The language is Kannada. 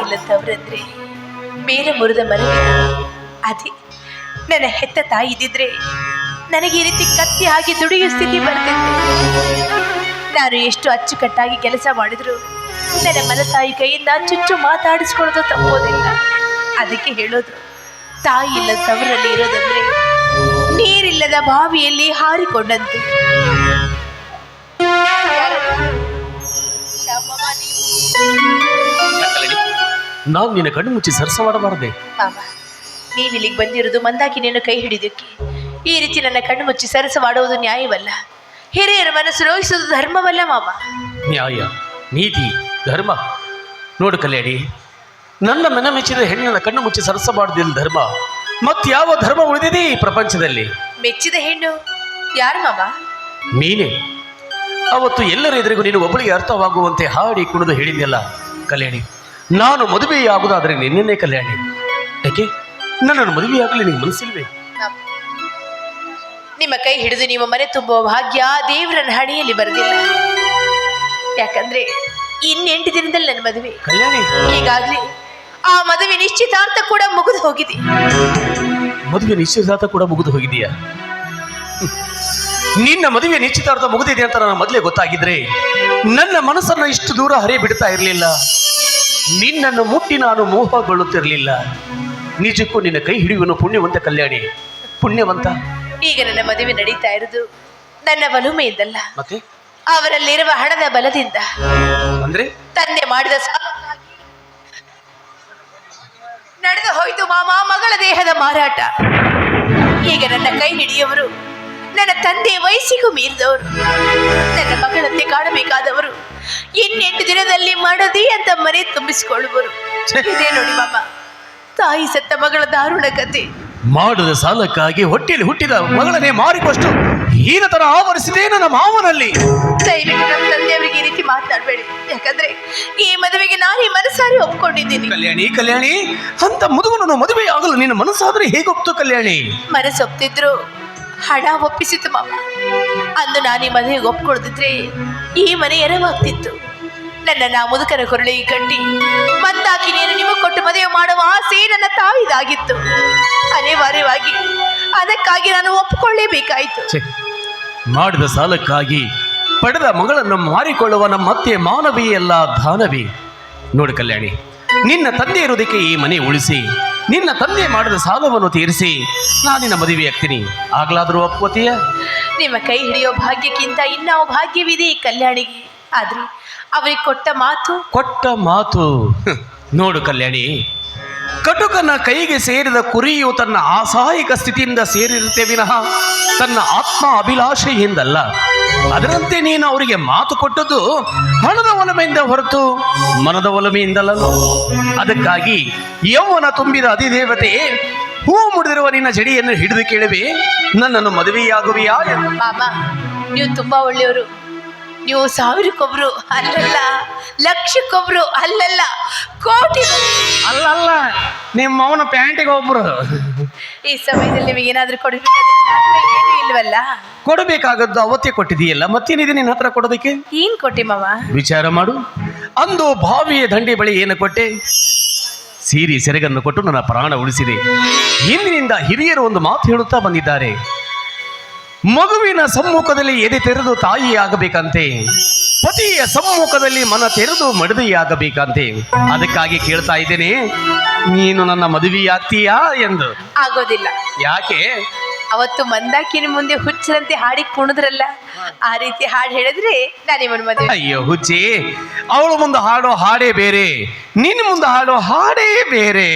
ಇಲ್ಲದವರಂದ್ರೆ ಬೇರೆ ಮುರಿದ ಮರವಿನ ಅದೇ ನನ್ನ ಹೆತ್ತ ತಾಯಿ ಇದ್ದಿದ್ರೆ ನನಗೆ ಈ ರೀತಿ ಕತ್ತಿ ಆಗಿ ದುಡಿಯುವ ಸ್ಥಿತಿ ಬರ್ತಿದ್ದೆ. ನಾನು ಎಷ್ಟು ಅಚ್ಚುಕಟ್ಟಾಗಿ ಕೆಲಸ ಮಾಡಿದ್ರು ನನ್ನ ಮಲತಾಯಿ ಕೈಯಿಂದ ಚುಚ್ಚು ಮಾತಾಡಿಸ್ಕೊಳ್ಳೋದು ತಪ್ಪೋದಿಲ್ಲ. ಅದಕ್ಕೆ ಹೇಳೋದು, ತಾಯಿ ಇಲ್ಲದವರಲ್ಲಿ ಇರೋದಂದ್ರೆ ನೀರಿಲ್ಲದ ಬಾವಿಯಲ್ಲಿ ಹಾರಿಕೊಂಡಂತೆ. ನಾವು ನಿನ್ನ ಕಣ್ಣು ಮುಚ್ಚಿ ಸರಸ ಮಾಡಬಾರದೆ. ನೀವಿಲ್ಲಿಗೆ ಬಂದಿರೋದು ಮಂದಾಕಿನಿಯನ್ನು ಕೈ ಹಿಡಿದಕ್ಕೆ. ಈ ರೀತಿ ನನ್ನ ಕಣ್ಣು ಮುಚ್ಚಿ ಸರಸ ಮಾಡುವುದು ನ್ಯಾಯವಲ್ಲ. ಹಿರಿಯರ ಮನಸ್ಸು ರೋಹಿಸುವುದು ಧರ್ಮವಲ್ಲ ಮಾಮ. ನ್ಯಾಯ, ನೀತಿ, ಧರ್ಮ. ನೋಡು ಕಲ್ಯಾಣಿ, ನನ್ನ ಮನ ಮೆಚ್ಚಿದ ಹೆಣ್ಣಿನ ಕಣ್ಣು ಮುಚ್ಚಿ ಸರಸ ಮಾಡುವುದಿಲ್ಲ ಧರ್ಮ. ಮತ್ಯಾವ ಧರ್ಮ ಉಳಿದಿದೆ ಈ ಪ್ರಪಂಚದಲ್ಲಿ? ಮೆಚ್ಚಿದ ಹೆಣ್ಣು ಯಾರು ಮಾಮ? ನೀನೇ. ಅವತ್ತು ಎಲ್ಲರ ಎದುರಿಗೂ ನೀನು ಒಬ್ಬಳಿಗೆ ಅರ್ಥವಾಗುವಂತೆ ಹಾಡಿ ಕುಣಿದು ಹೇಳಿದ್ಯಲ್ಲ ಕಲ್ಯಾಣಿ, ನಾನು ಮದುವೆಯಾಗುವುದಾದರೆ ನಿನ್ನೆ ಕಲ್ಯಾಣಿ. ಯಾಕೆ ನನ್ನನ್ನು ಮದುವೆಯಾಗಲಿ ನಿನಗೆ ಮನಸ್ಸಿಲ್ವೇ? ನಿಮ್ಮ ಕೈ ಹಿಡಿದು ನಿಮ್ಮ ಮನೆ ತುಂಬುವ ಭಾಗ್ಯ ದೇವರನ್ನ ಹಣೆಯಲ್ಲಿ ಬರೆದಿಲ್ಲ. ಯಾಕಂದ್ರೆ 8 ದಿನದಲ್ಲಿ ನನ್ನ ಮದುವೆ ಕಲ್ಯಾಣಿ. ಈಗಾಗ್ಲೇ ಆ ಮದುವೆ ನಿಶ್ಚಿತಾರ್ಥ ಕೂಡ ಮುಗಿದು ಹೋಗಿದೆ. ಮದುವೆ ನಿಶ್ಚಿತಾರ್ಥ ಕೂಡ ಮುಗಿದು ಹೋಗಿದೆಯಾ? ನಿನ್ನ ಮದುವೆ ನಿಶ್ಚಿತಾರ್ಥ ಮುಗಿದಿದೆ ಅಂತ ನನ್ನ ಮೊದಲೇ ಗೊತ್ತಾಗಿದ್ರೆ ನನ್ನ ಮನಸ್ಸನ್ನು ಇಷ್ಟು ದೂರ ಹರೇ ಬಿಡ್ತಾ ಇರಲಿಲ್ಲ. ನಿನ್ನನ್ನು ಮುಟ್ಟಿ ನಾನು ಮೋಹಗೊಳ್ಳುತ್ತಿರಲಿಲ್ಲ. ನಿಜಕ್ಕೂ ನಿನ್ನ ಕೈ ಹಿಡಿಯುವನು ಪುಣ್ಯವಂತ ಕಲ್ಯಾಣಿ, ಪುಣ್ಯವಂತ. ಈಗ ನನ್ನ ಮದುವೆ ನಡೀತಾ ಇರೋದು ನನ್ನ ಬಲುಮೆಯಿಂದಲ್ಲ, ಮತ್ತೆ ಅವರಲ್ಲಿರುವ ಹಣದ ಬಲದಿಂದ. ಅಂದ್ರೆ ತಂದೆ ಮಾಡಿದ ನಡೆದು ಹೋಯ್ತು ಮಾಮ ಮಗಳ ದೇಹದ ಮಾರಾಟ. ಈಗ ನನ್ನ ಕೈ ಹಿಡಿಯುವವರು ನನ್ನ ತಂದೆ ವಯಸ್ಸಿಗೂ ಮೀರಿದವರು, ನನ್ನ ಮಗಳಂತೆ ಕಾಣಬೇಕಾದವರು 8 ದಿನದಲ್ಲಿ ಮಾಡದಿ ಅಂತ ಮನೆ ತುಂಬಿಸಿಕೊಳ್ಳುವರು. ಇದೇ ನೋಡಿ ಮಾಮ, ತಾಯಿ ಸತ್ತ ಮಗಳ ದಾರುಣ ಕತೆ. ಮಾಡದ ಸಾಲಕ್ಕಾಗಿ ಹೊಟ್ಟೆಯಲ್ಲಿ ಹುಟ್ಟಿದ ಮಗಳನ್ನೇ ಮಾರಿಕೊಷ್ಟು ಹೀನತನ ಆವರಿಸಿದೆ ನನ್ನ ಮಾವನಲ್ಲಿ. ದಯವಿಟ್ಟು ನಮ್ಮ ತಂದೆಯವರಿಗೆ ಈ ರೀತಿ ಮಾತನಾಡಬೇಡಿ. ಯಾಕಂದ್ರೆ ಈ ಮದುವೆಗೆ ನಾನೇ ಮನಸಾರಿ ಒಪ್ಕೊಂಡಿದ್ದೀನಿ. ಕಲ್ಯಾಣಿ, ಅಂತ ಮದುವನ್ನು ಮದುವೆ ಆಗಲು ನಿನ್ನ ಮನಸ್ಸಾದ್ರೆ ಹೇಗೊಪ್ತು ಕಲ್ಯಾಣಿ? ಮನಸ್ಸೊಪ್ತಿದ್ರು ಹಣ ಒಪ್ಪಿಸಿತು ಮಾಮ. ಅಂದು ನಾನು ಈ ಮದುವೆಗೆ ಒಪ್ಕೊಳ್ದಿದ್ರೆ ಈ ಮನೆ ಎರವಾಗ್ತಿತ್ತು. ನನ್ನ ಮುದುಕರ ಕೊರಳಿಗೆ ಕಟ್ಟಿ ಮಂದಾಕಿ ನೀನು ನಿಮಗೆ ಕೊಟ್ಟು ಮದುವೆ ಮಾಡುವ ಆಸೆ ನನ್ನ ತಾಯಿದಾಗಿತ್ತು. ಅನಿವಾರ್ಯವಾಗಿ ಅದಕ್ಕಾಗಿ ನಾನು ಒಪ್ಪಿಕೊಳ್ಳೇಬೇಕಾಯಿತು. ಮಾಡಿದ ಸಾಲಕ್ಕಾಗಿ ಪಡೆದ ಮಗಳನ್ನು ಮಾರಿಕೊಳ್ಳುವ ನಮ್ಮತ್ತೆ ಮಾನವೇ ಅಲ್ಲ ದಾನವೇ. ನೋಡು ಕಲ್ಯಾಣಿ, ನಿನ್ನ ತಂದೆ ಇರುವುದಕ್ಕೆ ಈ ಮನೆ ಉಳಿಸಿ ನಿನ್ನ ತಂದೆ ಮಾಡಿದ ಸಾಲವನ್ನು ತೀರಿಸಿ ನಾನಿನ್ನ ಮದುವೆ ಆಗ್ತೀನಿ. ಆಗ್ಲಾದರೂ ಒಪ್ಕೋತೀಯ? ನಿಮ್ಮ ಕೈ ಹಿಡಿಯೋ ಭಾಗ್ಯಕ್ಕಿಂತ ಇನ್ನಾವ ಭಾಗ್ಯವಿದೆ ಈ ಕಲ್ಯಾಣಿಗೆ. ಆದ್ರೆ ಅವರಿಗೆ ಕೊಟ್ಟ ಮಾತು ನೋಡು ಕಲ್ಯಾಣಿ, ಕಟುಕನ ಕೈಗೆ ಸೇರಿದ ಕುರಿಯು ತನ್ನ ಅಸಹಾಯಕ ಸ್ಥಿತಿಯಿಂದ ಸೇರಿರುತ್ತೆ ವಿನಃ ತನ್ನ ಆತ್ಮ ಅಭಿಲಾಷೆಯಿಂದಲ್ಲ. ಅದರಂತೆ ನೀನು ಅವರಿಗೆ ಮಾತು ಕೊಟ್ಟದ್ದು ಹಣದ ಒಲಮೆಯಿಂದ ಹೊರತು ಮನದ ಒಲಮೆಯಿಂದಲ್ಲ. ಅದಕ್ಕಾಗಿ ಯೌವನ ತುಂಬಿದ ಅಧಿದೇವತೆ ಹೂ ಮುಡಿದಿರುವ ನಿನ್ನ ಜಡಿಯನ್ನು ಹಿಡಿದು ಕೇಳುವೆ, ನನ್ನನ್ನು ಮದುವೆಯಾಗುವೆಯಾ? ಮಾಮ, ನೀವು ತುಂಬಾ ಒಳ್ಳೆಯವರು. ನೀವು 1000ಕ್ಕೊಬ್ರು ಅಲ್ಲಲ್ಲ, ಲಕ್ಷಕ್ಕೊಬ್ರು ಅಲ್ಲಲ್ಲ, ಕೋಟಿ ಅಲ್ಲಲ್ಲ, ನಿಮ್ಮ ಅವನ ಪ್ಯಾಂಟಿಗೆ ಒಬ್ರು. ಈ ಸಮಯದಲ್ಲಿ ನಿಮಗೆ ಏನಾದ್ರೂ ಕೊಡಬೇಕಾದ್ರೆ ಏನು ಇಲ್ವಲ್ಲ? ಕೊಡಬೇಕಾಗದ್ದು ಅವತ್ತೇ ಕೊಟ್ಟಿದೆಯಲ್ಲ, ಮತ್ತೇನಿದೆ ನಿನ್ನ ಹತ್ರ ಕೊಡೋದಕ್ಕೆ? ಏನ್ ಕೊಟ್ಟಿ ಮಾವ? ವಿಚಾರ ಮಾಡು. ಅಂದು ಬಾವಿಯ ದಂಡೆ ಬಳಿ ಏನು ಕೊಟ್ಟೆ? ಸೀರೆ ಸೆರಗನ್ನು ಕೊಟ್ಟು ನನ್ನ ಪ್ರಾಣ ಉಳಿಸಿದೆ. ಹಿಂದಿನಿಂದ ಹಿರಿಯರು ಒಂದು ಮಾತು ಹೇಳುತ್ತಾ ಬಂದಿದ್ದಾರೆ, ಮಗುವಿನ ಸಮ್ಮುಖದಲ್ಲಿ ಎದೆ ತೆರೆದು ತಾಯಿಯಾಗಬೇಕಂತೆ, ಪತಿಯ ಸಮ್ಮುಖದಲ್ಲಿ ಮನ ತೆರೆದು ಮಡದಿಯಾಗಬೇಕಂತೆ. ಅದಕ್ಕಾಗಿ ಕೇಳ್ತಾ ಇದ್ದೇನೆ, ನೀನು ನನ್ನ ಮದುವೆಯಾಗ್ತೀಯಾ ಎಂದು? ಆಗೋದಿಲ್ಲ. ಯಾಕೆ? ಅವತ್ತು ಮಂದಾಕಿನ ಮುಂದೆ ಹುಚ್ಚರಂತೆ ಹಾಡಿ ಕುಣಿದ್ರಲ್ಲ, ಆ ರೀತಿ ಹಾಡು ಹೇಳಿದ್ರೆ ನಾನು ನಿಮ್ಮನ್ನು ಮದುವೆ. ಅಯ್ಯೋ ಹುಚ್ಚಿ, ಅವಳು ಮುಂದೆ ಹಾಡೋ ಹಾಡೇ ಬೇರೆ, ನಿನ್ನ ಮುಂದೆ ಹಾಡೋ ಹಾಡೇ ಬೇರೆ.